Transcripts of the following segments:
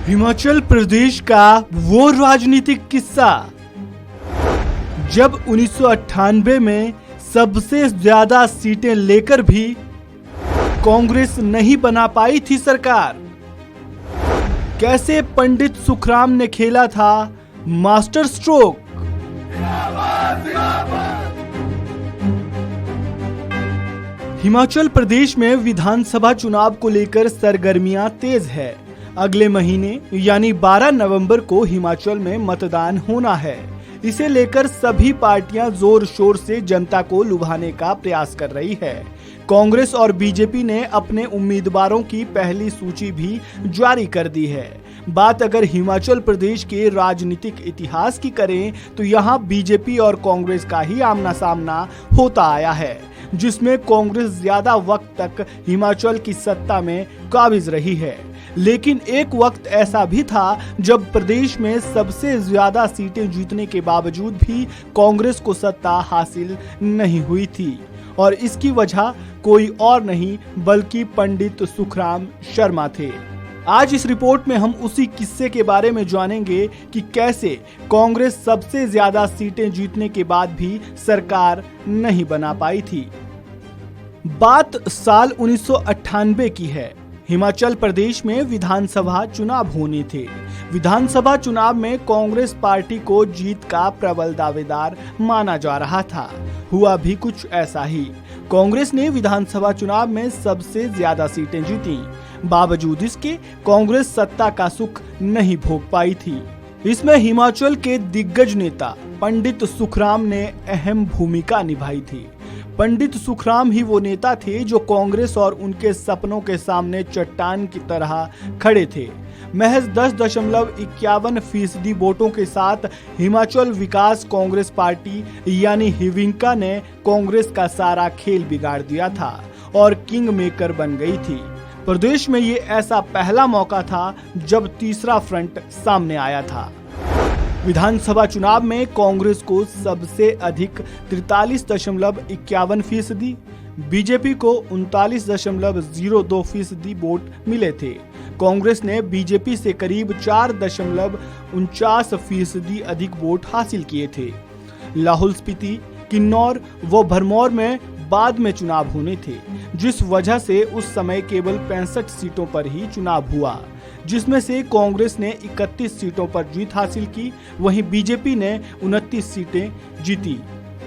हिमाचल प्रदेश का वो राजनीतिक किस्सा जब 1998 में सबसे ज्यादा सीटें लेकर भी कांग्रेस नहीं बना पाई थी सरकार। कैसे पंडित सुखराम ने खेला था मास्टर स्ट्रोक। हिमाचल प्रदेश में विधानसभा चुनाव को लेकर सरगर्मियां तेज है। अगले महीने यानी 12 नवंबर को हिमाचल में मतदान होना है। इसे लेकर सभी पार्टियां जोर शोर से जनता को लुभाने का प्रयास कर रही है। कांग्रेस और बीजेपी ने अपने उम्मीदवारों की पहली सूची भी जारी कर दी है। बात अगर हिमाचल प्रदेश के राजनीतिक इतिहास की करें तो यहाँ बीजेपी और कांग्रेस का ही आमना सामना होता आया है, जिसमें कांग्रेस ज्यादा वक्त तक हिमाचल की सत्ता में काबिज रही है। लेकिन एक वक्त ऐसा भी था जब प्रदेश में सबसे ज्यादा सीटें जीतने के बावजूद भी कांग्रेस को सत्ता हासिल नहीं हुई थी, और इसकी वजह कोई और नहीं बल्कि पंडित सुखराम शर्मा थे। आज इस रिपोर्ट में हम उसी किस्से के बारे में जानेंगे कि कैसे कांग्रेस सबसे ज्यादा सीटें जीतने के बाद भी सरकार नहीं बना पाई थी। बात साल 1998 की है। हिमाचल प्रदेश में विधानसभा चुनाव होने थे। विधानसभा चुनाव में कांग्रेस पार्टी को जीत का प्रबल दावेदार माना जा रहा था। हुआ भी कुछ ऐसा ही। कांग्रेस ने विधानसभा चुनाव में सबसे ज्यादा सीटें जीती। बावजूद इसके कांग्रेस सत्ता का सुख नहीं भोग पाई थी। इसमें हिमाचल के दिग्गज नेता पंडित सुखराम ने अहम भूमिका निभाई थी। पंडित सुखराम ही वो नेता थे जो कांग्रेस और उनके सपनों के सामने चट्टान की तरह खड़े थे। महज 10.51% वोटों के साथ हिमाचल विकास कांग्रेस पार्टी यानी हिविंका ने कांग्रेस का सारा खेल बिगाड़ दिया था और किंग मेकर बन गई थी। प्रदेश में ये ऐसा पहला मौका था जब तीसरा फ्रंट सामने आया था। विधानसभा चुनाव में कांग्रेस को सबसे अधिक 43.51%, बीजेपी को 39.02% वोट मिले थे। कांग्रेस ने बीजेपी से करीब 4.49% अधिक वोट हासिल किए थे। लाहौल स्पीति, किन्नौर व भरमौर में बाद में चुनाव होने थे, जिस वजह से उस समय केवल 65 सीटों पर ही चुनाव हुआ, जिसमें से कांग्रेस ने 31 सीटों पर जीत हासिल की। वहीं बीजेपी ने 29 सीटें जीती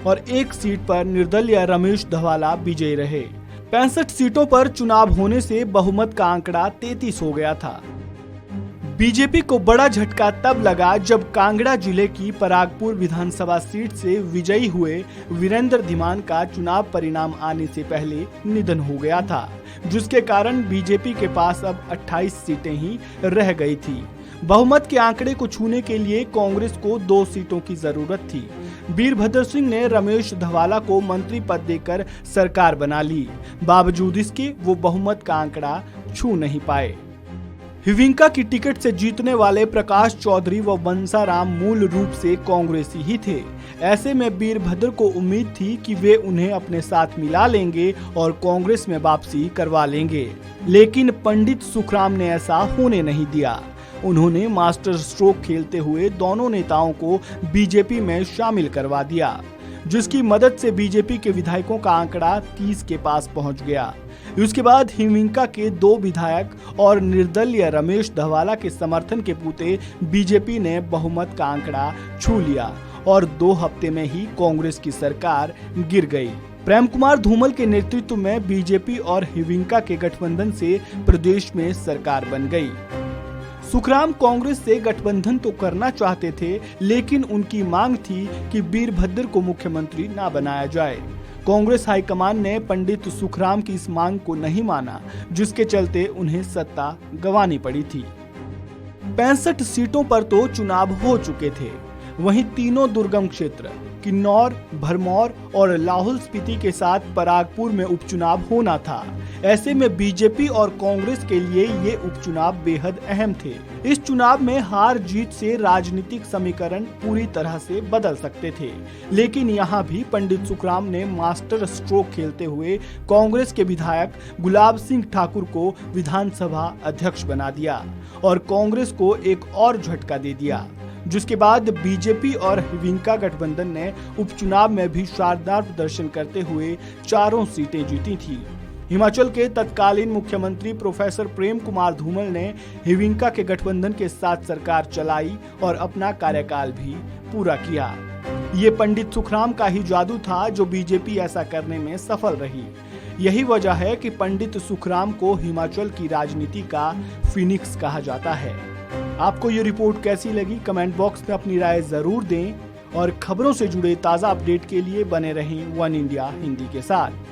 और एक सीट पर निर्दलीय रमेश धवाला विजयी रहे। 65 सीटों पर चुनाव होने से बहुमत का आंकड़ा 33 हो गया था। बीजेपी को बड़ा झटका तब लगा जब कांगड़ा जिले की परागपुर विधानसभा सीट से विजयी हुए वीरेंद्र धीमान का चुनाव परिणाम आने से पहले निधन हो गया था, जिसके कारण बीजेपी के पास अब 28 सीटें ही रह गई थी। बहुमत के आंकड़े को छूने के लिए कांग्रेस को 2 सीटों की जरूरत थी। वीरभद्र सिंह ने रमेश धवाला को मंत्री पद देकर सरकार बना ली। बावजूद इसके वो बहुमत का आंकड़ा छू नहीं पाए। हिविंका की टिकट से जीतने वाले प्रकाश चौधरी व बंसाराम मूल रूप से कांग्रेसी ही थे। ऐसे में वीरभद्र को उम्मीद थी कि वे उन्हें अपने साथ मिला लेंगे और कांग्रेस में वापसी करवा लेंगे, लेकिन पंडित सुखराम ने ऐसा होने नहीं दिया। उन्होंने मास्टर स्ट्रोक खेलते हुए दोनों नेताओं को बीजेपी में शामिल करवा दिया, जिसकी मदद से बीजेपी के विधायकों का आंकड़ा 30 के पास पहुंच गया। उसके बाद हिविंका के 2 विधायक और निर्दलीय रमेश धवाला के समर्थन के पूते बीजेपी ने बहुमत का आंकड़ा छू लिया और 2 हफ्ते में ही कांग्रेस की सरकार गिर गई। प्रेम कुमार धूमल के नेतृत्व में बीजेपी और हिविंका के गठबंधन से प्रदेश में सरकार बन गई। सुखराम कांग्रेस से गठबंधन तो करना चाहते थे, लेकिन उनकी मांग थी कि वीरभद्र को मुख्यमंत्री ना बनाया जाए। कांग्रेस हाईकमान ने पंडित सुखराम की इस मांग को नहीं माना, जिसके चलते उन्हें सत्ता गंवानी पड़ी थी। 65 सीटों पर तो चुनाव हो चुके थे। वहीं तीनों दुर्गम क्षेत्र किन्नौर, भरमौर और लाहौल स्पीति के साथ परागपुर में उपचुनाव होना था। ऐसे में बीजेपी और कांग्रेस के लिए ये उपचुनाव बेहद अहम थे। इस चुनाव में हार जीत से राजनीतिक समीकरण पूरी तरह से बदल सकते थे, लेकिन यहाँ भी पंडित सुखराम ने मास्टर स्ट्रोक खेलते हुए कांग्रेस के विधायक गुलाब सिंह ठाकुर को विधानसभा अध्यक्ष बना दिया और कांग्रेस को एक और झटका दे दिया, जिसके बाद बीजेपी और हिविंका गठबंधन ने उपचुनाव में भी शानदार प्रदर्शन करते हुए चारों सीटें जीती थी। हिमाचल के तत्कालीन मुख्यमंत्री प्रोफेसर प्रेम कुमार धूमल ने हिविंका के गठबंधन के साथ सरकार चलाई और अपना कार्यकाल भी पूरा किया। ये पंडित सुखराम का ही जादू था जो बीजेपी ऐसा करने में सफल रही। यही वजह है कि पंडित सुखराम को हिमाचल की राजनीति का फिनिक्स कहा जाता है। आपको ये रिपोर्ट कैसी लगी? कमेंट बॉक्स में अपनी राय जरूर दें और खबरों से जुड़े ताजा अपडेट के लिए बने रहें वन इंडिया हिंदी के साथ।